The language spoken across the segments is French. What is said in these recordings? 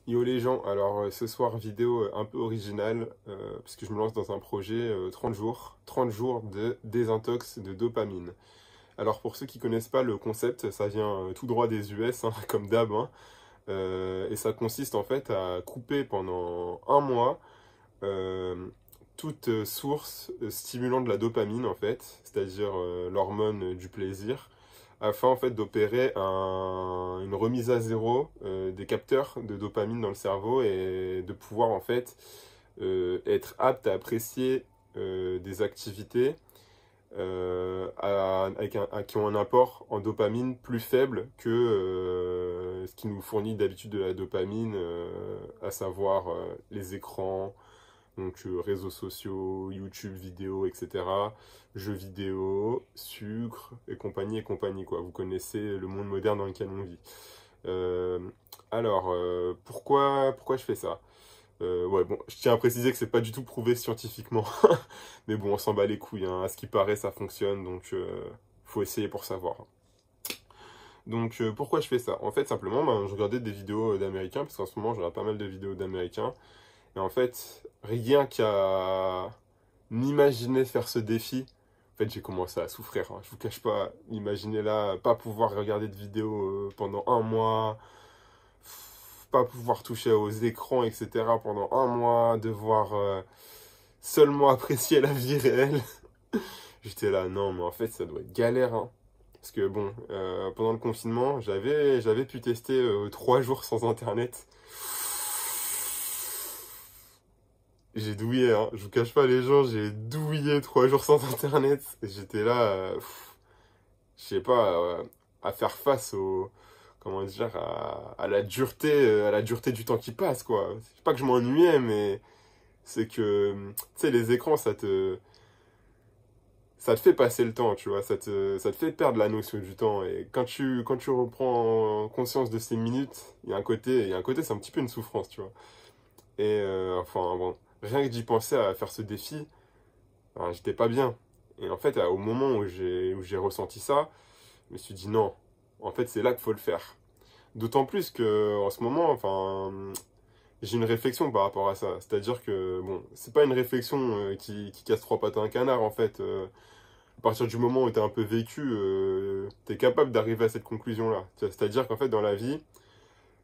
Yo les gens, alors ce soir vidéo un peu originale, parce que je me lance dans un projet 30 jours de désintox de dopamine. Alors pour ceux qui connaissent pas le concept, ça vient tout droit des US, hein, comme d'hab, hein, et ça consiste en fait à couper pendant un mois toute source stimulant de la dopamine en fait, c'est-à-dire l'hormone du plaisir, afin en fait d'opérer une remise à zéro des capteurs de dopamine dans le cerveau et de pouvoir en fait être apte à apprécier des activités qui ont un apport en dopamine plus faible que ce qui nous fournit d'habitude de la dopamine, à savoir les écrans, donc réseaux sociaux, YouTube vidéo, etc. Jeux vidéo, sucre et compagnie, quoi. Vous connaissez le monde moderne dans lequel on vit. Euh, pourquoi je fais ça? Ouais, bon, je tiens à préciser que c'est pas du tout prouvé scientifiquement, mais bon, on s'en bat les couilles, hein. À ce qui paraît, ça fonctionne, donc faut essayer pour savoir. Donc pourquoi je fais ça? En fait, simplement, ben, je regardais des vidéos d'Américains, parce qu'en ce moment, je regarde pas mal de vidéos d'Américains, et en fait, rien qu'à m'imaginer faire ce défi, en fait, j'ai commencé à souffrir, hein. Je vous cache pas, imaginez là, pas pouvoir regarder de vidéos pendant un mois, pas pouvoir toucher aux écrans, etc. pendant un mois, devoir seulement apprécier la vie réelle. J'étais là, non, mais en fait, ça doit être galère, hein. Parce que bon, pendant le confinement, j'avais pu tester 3 jours sans internet. J'ai douillé, hein. Je vous cache pas les gens, j'ai douillé 3 jours sans internet. Et j'étais là, je sais pas, à faire face comment dire, à la dureté du temps qui passe, quoi. C'est pas que je m'ennuyais, mais c'est que, tu sais, les écrans, ça te fait passer le temps, tu vois, ça te fait perdre la notion du temps. Et quand tu reprends conscience de ces minutes, il y a un côté, c'est un petit peu une souffrance, tu vois. Et enfin, bon, rien que d'y penser à faire ce défi, ben, j'étais pas bien. Et en fait, au moment où j'ai ressenti ça, je me suis dit non, en fait, c'est là qu'il faut le faire. D'autant plus que en ce moment, enfin, j'ai une réflexion par rapport à ça. C'est-à-dire que, bon, c'est pas une réflexion qui casse trois pattes à un canard, en fait. À partir du moment où t'es un peu vécu, t'es capable d'arriver à cette conclusion-là. C'est-à-dire qu'en fait, dans la vie,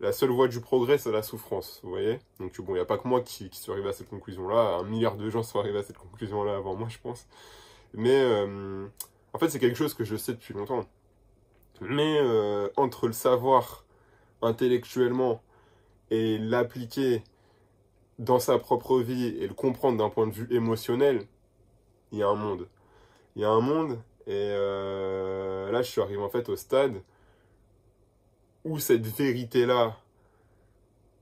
la seule voie du progrès, c'est la souffrance, vous voyez? Donc bon, il n'y a pas que moi qui suis arrivé à cette conclusion-là. 1 milliard de gens sont arrivés à cette conclusion-là avant moi, je pense. Mais en fait, c'est quelque chose que je sais depuis longtemps. Mais entre le savoir intellectuellement et l'appliquer dans sa propre vie et le comprendre d'un point de vue émotionnel, il y a un monde. Il y a un monde, et là, je suis arrivé en fait au stade où cette vérité-là,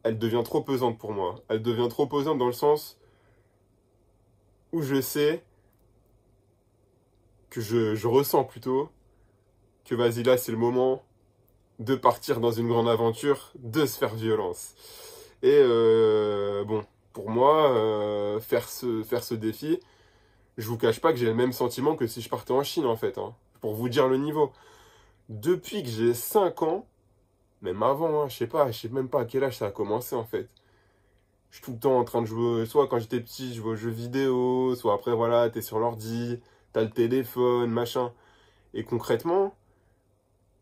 elle devient trop pesante pour moi. Elle devient trop pesante dans le sens où je sais que je ressens plutôt que vas-y là, c'est le moment de partir dans une grande aventure, de se faire violence. Et bon, pour moi, faire ce défi, je vous cache pas que j'ai le même sentiment que si je partais en Chine en fait, hein, pour vous dire le niveau. Depuis que j'ai 5 ans, même avant, hein, je sais même pas à quel âge ça a commencé en fait. Je suis tout le temps en train de jouer, soit quand j'étais petit, je jouais aux jeux vidéo, soit après voilà, t'es sur l'ordi, t'as le téléphone, machin. Et concrètement,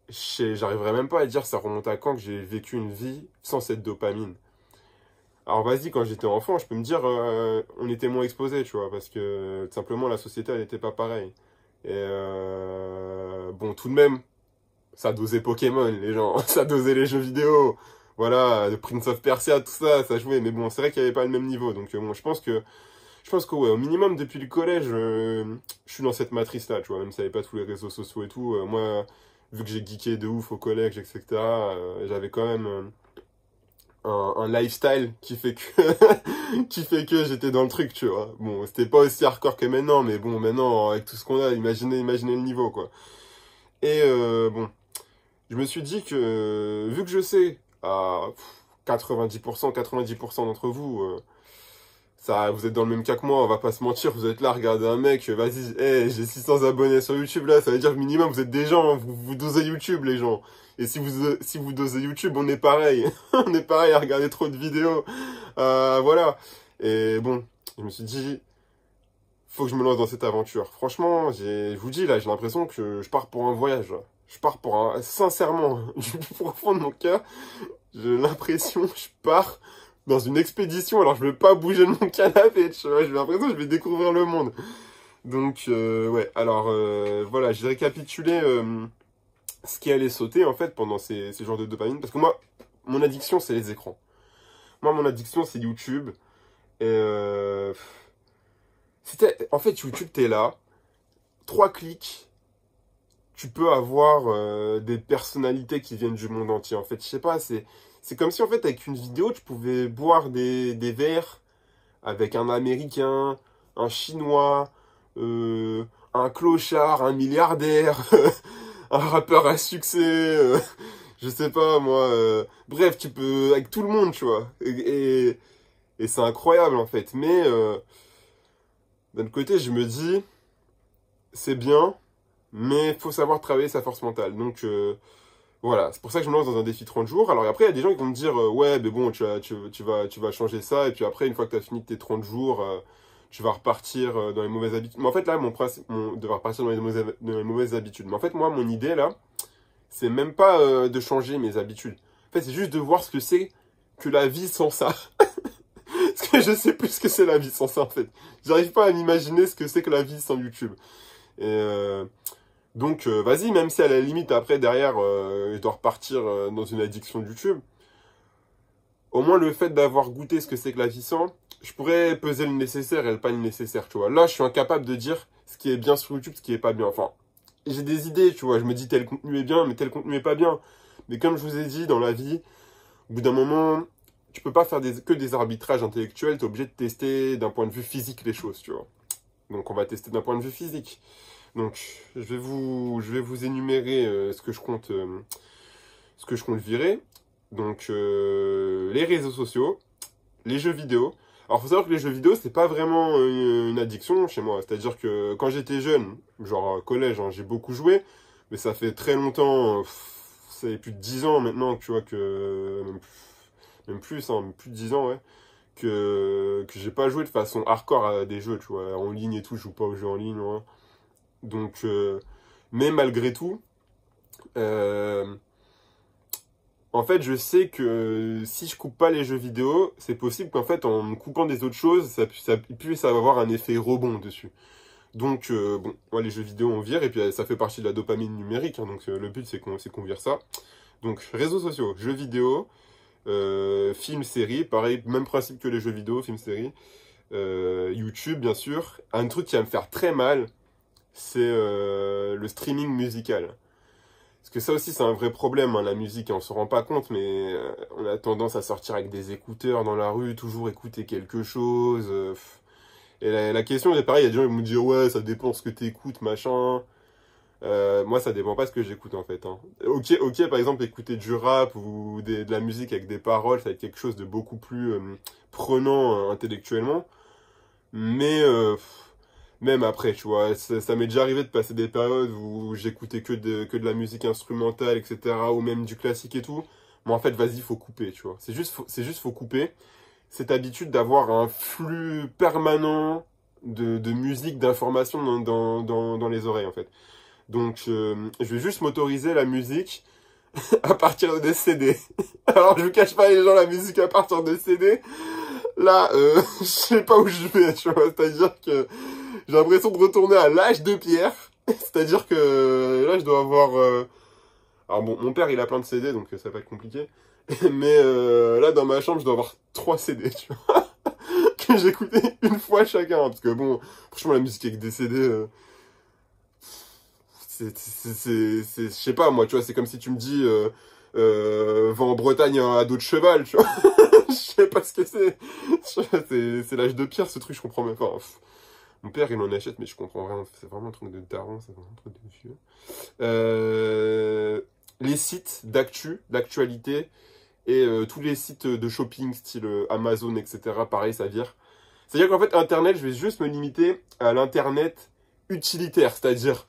j'arriverais même pas à dire ça remonte à quand que j'ai vécu une vie sans cette dopamine. Alors vas-y, quand j'étais enfant, je peux me dire, on était moins exposés, tu vois, parce que tout simplement la société, elle n'était pas pareille. Et bon, tout de même, ça dosait Pokémon, les gens, ça dosait les jeux vidéo. Voilà, The Prince of Persia, tout ça, ça jouait. Mais bon, c'est vrai qu'il n'y avait pas le même niveau. Donc bon, je pense que ouais, au minimum depuis le collège, je suis dans cette matrice-là, tu vois, même si il n'y avait pas tous les réseaux sociaux et tout. Moi, vu que j'ai geeké de ouf au collège, etc., j'avais quand même un lifestyle qui fait que qui fait que j'étais dans le truc, tu vois. Bon, c'était pas aussi hardcore que maintenant, mais bon, maintenant, avec tout ce qu'on a, imaginez le niveau, quoi. Et bon, je me suis dit que, vu que je sais, à 90% d'entre vous, Ça, vous êtes dans le même cas que moi, on va pas se mentir, vous êtes là, regardez un mec, vas-y, j'ai 600 abonnés sur YouTube là, ça veut dire que minimum vous êtes des gens, hein, vous dosez YouTube les gens. Et si vous dosez YouTube, on est pareil. On est pareil à regarder trop de vidéos. Voilà. Et bon, je me suis dit, faut que je me lance dans cette aventure. Franchement, je vous dis là, j'ai l'impression que je pars pour un voyage. Là. Je pars pour un, sincèrement, du plus profond de mon cœur, j'ai l'impression que je pars dans une expédition. Alors je vais pas bouger de mon canapé, tu vois. J'ai l'impression que je vais découvrir le monde. Donc ouais. Alors voilà, j'ai récapitulé ce qui allait sauter en fait pendant ces jours de dopamine, parce que moi, mon addiction c'est les écrans. Moi, mon addiction c'est YouTube. Et en fait, YouTube, t'es là, 3 clics, tu peux avoir des personnalités qui viennent du monde entier. En fait, je sais pas, c'est comme si en fait avec une vidéo, tu pouvais boire des verres avec un Américain, un Chinois, un clochard, un milliardaire, un rappeur à succès, je sais pas moi. Bref, tu peux avec tout le monde, tu vois. Et c'est incroyable en fait. Mais d'un côté, je me dis, c'est bien, mais il faut savoir travailler sa force mentale. Donc voilà, c'est pour ça que je me lance dans un défi 30 jours. Alors après, il y a des gens qui vont me dire, ouais, mais bon, tu vas changer ça, et puis après, une fois que tu as fini tes 30 jours, tu vas repartir dans les mauvaises habitudes. Mais en fait, là, mon principe, de repartir dans les mauvaises habitudes. Mais en fait, moi, mon idée, là, c'est même pas de changer mes habitudes. En fait, c'est juste de voir ce que c'est que la vie sans ça. Parce que je sais plus ce que c'est la vie sans ça, en fait. J'arrive pas à m'imaginer ce que c'est que la vie sans YouTube. Et donc, vas-y, même si à la limite, après, derrière, je dois repartir dans une addiction de YouTube. Au moins, le fait d'avoir goûté ce que c'est que la vie sans, je pourrais peser le nécessaire et le pas le nécessaire, tu vois. Là, je suis incapable de dire ce qui est bien sur YouTube, ce qui est pas bien. Enfin, j'ai des idées, tu vois. Je me dis tel contenu est bien, mais tel contenu est pas bien. Mais comme je vous ai dit, dans la vie, au bout d'un moment, tu peux pas faire que des arbitrages intellectuels. T'es obligé de tester d'un point de vue physique les choses, tu vois. Donc, on va tester d'un point de vue physique. Donc, je vais vous énumérer ce que je compte virer. Donc, les réseaux sociaux, les jeux vidéo. Alors, faut savoir que les jeux vidéo, c'est pas vraiment une addiction chez moi. C'est-à-dire que quand j'étais jeune, genre collège, hein, j'ai beaucoup joué, mais ça fait très longtemps, ça fait plus de 10 ans maintenant, tu vois, que même plus, hein, plus de 10 ans, ouais, que j'ai pas joué de façon hardcore à des jeux, tu vois, en ligne et tout, je joue pas aux jeux en ligne, hein. Donc, mais malgré tout, en fait, je sais que si je coupe pas les jeux vidéo, c'est possible qu'en fait, en me coupant des autres choses, ça puisse avoir un effet rebond dessus. Donc, bon, moi, les jeux vidéo, on vire, et puis ça fait partie de la dopamine numérique, hein, donc le but, c'est qu'on vire ça. Donc, réseaux sociaux, jeux vidéo, films, séries, pareil, même principe que les jeux vidéo, films, séries, YouTube, bien sûr. Un truc qui va me faire très mal, c'est le streaming musical. Parce que ça aussi, c'est un vrai problème, hein, la musique, on se rend pas compte, mais on a tendance à sortir avec des écouteurs dans la rue, toujours écouter quelque chose. Et la question, c'est pareil, il y a des gens qui vont me dire, ouais, ça dépend ce que t'écoutes, machin. Moi, ça dépend pas ce que j'écoute, en fait. Hein. Ok, par exemple, écouter du rap ou de la musique avec des paroles, ça va être quelque chose de beaucoup plus prenant intellectuellement. Mais même après, tu vois, ça m'est déjà arrivé de passer des périodes où j'écoutais que de la musique instrumentale, etc., ou même du classique et tout. Mais en fait, vas-y, faut couper, tu vois. Faut couper cette habitude d'avoir un flux permanent de musique, d'informations dans les oreilles, en fait. Donc, je vais juste m'autoriser la musique à partir des CD. Alors, je vous cache pas, les gens, la musique à partir de CD, là, je sais pas où je vais, tu vois. C'est-à-dire que j'ai l'impression de retourner à l'âge de pierre. C'est-à-dire que là, je dois avoir... Alors bon, mon père, il a plein de CD, donc ça va être compliqué. Mais là, dans ma chambre, je dois avoir 3 CD, tu vois. Que j'écoutais une fois chacun. Parce que bon, franchement, la musique avec des CD... je sais pas, moi, tu vois, c'est comme si tu me dis... va en Bretagne à dos de cheval, tu vois. Je sais pas ce que c'est. C'est l'âge de pierre, ce truc, je comprends même pas. Mon père, il en achète, mais je comprends rien. C'est vraiment un truc de daron, c'est vraiment un truc de vieux. Les sites d'actualité et tous les sites de shopping, style Amazon, etc. Pareil, ça vire. C'est-à-dire qu'en fait, Internet, je vais juste me limiter à l'Internet utilitaire, c'est-à-dire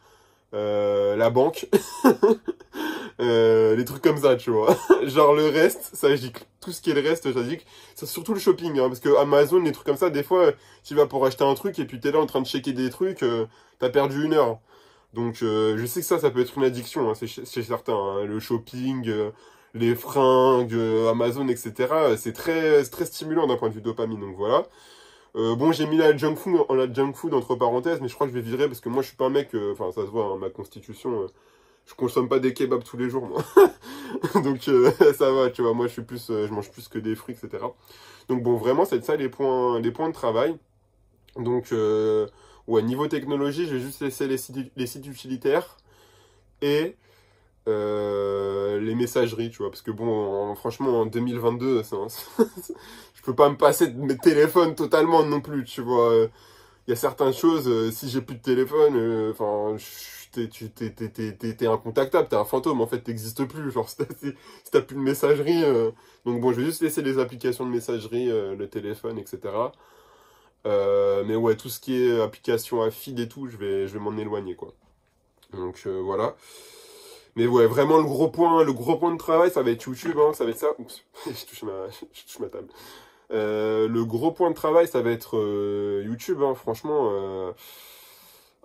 la banque, les trucs comme ça, tu vois. Genre le reste, ça je dis que tout ce qui est le reste, ça dit que c'est surtout le shopping, hein, parce que Amazon, les trucs comme ça, des fois, tu vas pour acheter un truc et puis t'es là en train de checker des trucs, t'as perdu 1 heure. Donc je sais que ça peut être une addiction, hein, chez certains, hein, le shopping, les fringues, Amazon, etc. C'est très stimulant d'un point de vue dopamine, donc voilà. Bon, j'ai mis la junk food entre parenthèses, mais je crois que je vais virer parce que moi je suis pas un mec, enfin ça se voit, hein, ma constitution, je consomme pas des kebabs tous les jours, moi. Donc ça va, tu vois, moi je mange plus que des fruits, etc. Donc bon, vraiment, c'est ça les points de travail. Donc, ouais, niveau technologie, je vais juste laisser les sites utilitaires et les messageries, tu vois, parce que bon, franchement, en 2022, je peux pas me passer de mes téléphones totalement non plus, tu vois. Il y a certaines choses, si j'ai plus de téléphone, enfin, t'es incontactable, t'es un fantôme, en fait, t'existes plus, genre, si t'as plus de messagerie, donc bon, je vais juste laisser les applications de messagerie, le téléphone, etc. Mais ouais, tout ce qui est application à feed et tout, je vais m'en éloigner, quoi. Donc, voilà. Mais ouais, vraiment le gros point de travail, ça va être YouTube, hein, ça va être ça. Oups, je touche ma table. Le gros point de travail, ça va être YouTube, hein, franchement.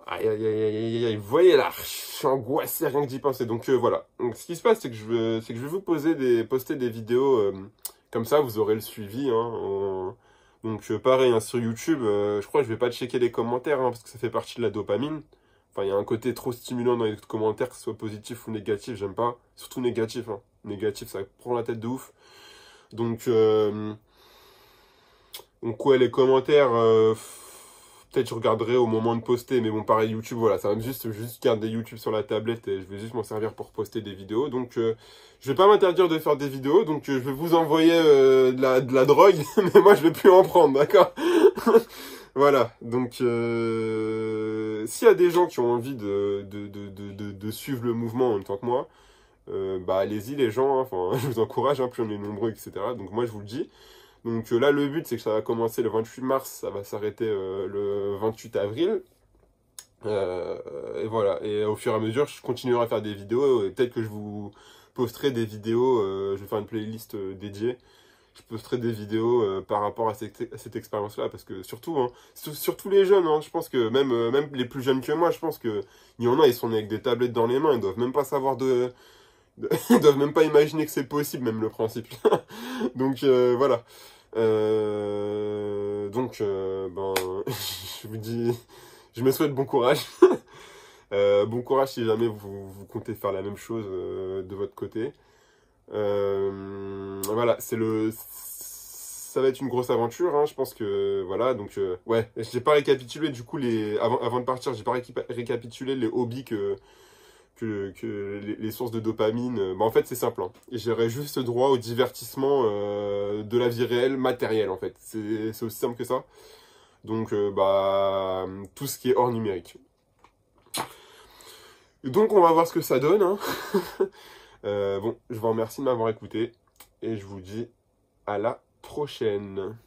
Aïe, aïe, aïe, aïe, aïe, vous voyez là, je suis angoissé rien que d'y penser. Donc voilà. Donc, ce qui se passe, c'est que je vais vous poster des vidéos comme ça, vous aurez le suivi. Hein, donc pareil, hein, sur YouTube, je crois que je vais pas checker les commentaires, hein, parce que ça fait partie de la dopamine. Enfin, il y a un côté trop stimulant dans les commentaires, que ce soit positif ou négatif, j'aime pas. Surtout négatif, hein. Négatif, ça prend la tête de ouf. Donc ouais, les commentaires, peut-être je regarderai au moment de poster, mais bon, pareil, YouTube, voilà, ça va me juste garder YouTube sur la tablette et je vais juste m'en servir pour poster des vidéos. Donc je vais pas m'interdire de faire des vidéos, donc je vais vous envoyer de la drogue, mais moi je vais plus en prendre, d'accord? Voilà, donc s'il y a des gens qui ont envie de suivre le mouvement en même temps que moi, bah allez-y les gens, hein, enfin, je vous encourage, hein, plus on est nombreux, etc. Donc moi je vous le dis. Donc là le but c'est que ça va commencer le 28 mars, ça va s'arrêter le 28 avril. Et voilà, et au fur et à mesure je continuerai à faire des vidéos, et peut-être que je vous posterai des vidéos, je vais faire une playlist dédiée. Je posterai des vidéos par rapport à cette expérience-là, parce que surtout, hein, surtout les jeunes, hein, je pense que même les plus jeunes que moi, je pense que il y en a, ils sont nés avec des tablettes dans les mains, ils doivent même pas savoir ils doivent même pas imaginer que c'est possible, même le principe. Donc voilà. Ben, je vous dis, je me souhaite bon courage. Bon courage si jamais vous comptez faire la même chose de votre côté. Voilà, ça va être une grosse aventure, hein, je pense que voilà. Donc ouais, j'ai pas récapitulé du coup avant de partir, j'ai pas récapitulé les hobbies les sources de dopamine. Bah, en fait c'est simple, hein. J'aurais juste droit au divertissement de la vie réelle matérielle, en fait, c'est aussi simple que ça. Donc bah tout ce qui est hors numérique. Donc on va voir ce que ça donne, hein. Bon, je vous remercie de m'avoir écouté et je vous dis à la prochaine.